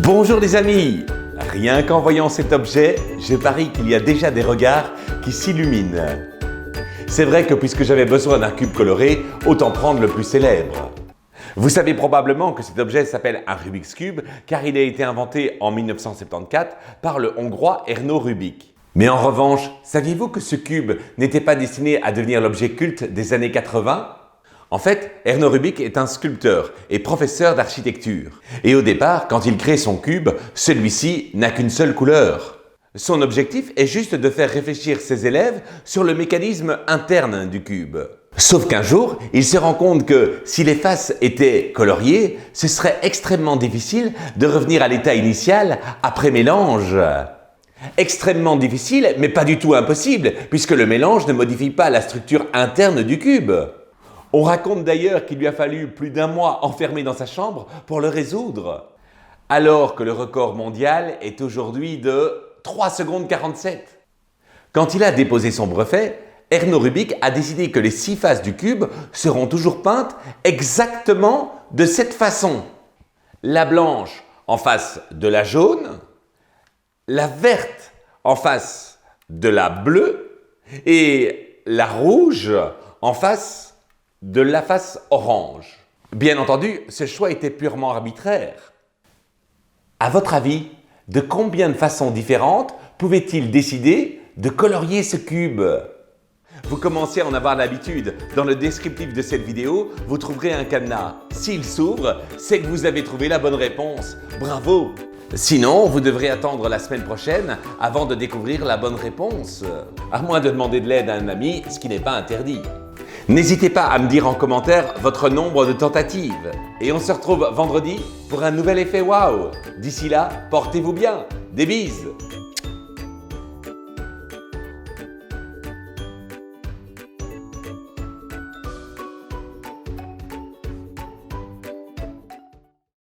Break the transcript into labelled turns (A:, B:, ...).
A: Bonjour les amis! Rien qu'en voyant cet objet, je parie qu'il y a déjà des regards qui s'illuminent. C'est vrai que puisque j'avais besoin d'un cube coloré, autant prendre le plus célèbre. Vous savez probablement que cet objet s'appelle un Rubik's Cube car il a été inventé en 1974 par le Hongrois Erno Rubik. Mais en revanche, saviez-vous que ce cube n'était pas destiné à devenir l'objet culte des années 80? En fait, Erno Rubik est un sculpteur et professeur d'architecture. Et au départ, quand il crée son cube, celui-ci n'a qu'une seule couleur. Son objectif est juste de faire réfléchir ses élèves sur le mécanisme interne du cube. Sauf qu'un jour, il se rend compte que si les faces étaient coloriées, ce serait extrêmement difficile de revenir à l'état initial après mélange. Extrêmement difficile, mais pas du tout impossible, puisque le mélange ne modifie pas la structure interne du cube. On raconte d'ailleurs qu'il lui a fallu plus d'un mois enfermé dans sa chambre pour le résoudre, alors que le record mondial est aujourd'hui de 3 secondes 47. Quand il a déposé son brevet, Erno Rubik a décidé que les 6 faces du cube seront toujours peintes exactement de cette façon. La blanche en face de la jaune, la verte en face de la bleue et la rouge en face de la face orange. Bien entendu, ce choix était purement arbitraire. À votre avis, de combien de façons différentes pouvait-il décider de colorier ce cube? Vous commencez à en avoir l'habitude. Dans le descriptif de cette vidéo, vous trouverez un cadenas. S'il s'ouvre, c'est que vous avez trouvé la bonne réponse. Bravo! Sinon, vous devrez attendre la semaine prochaine avant de découvrir la bonne réponse. À moins de demander de l'aide à un ami, ce qui n'est pas interdit. N'hésitez pas à me dire en commentaire votre nombre de tentatives. Et on se retrouve vendredi pour un nouvel effet waouh. D'ici là, portez-vous bien. Des bises!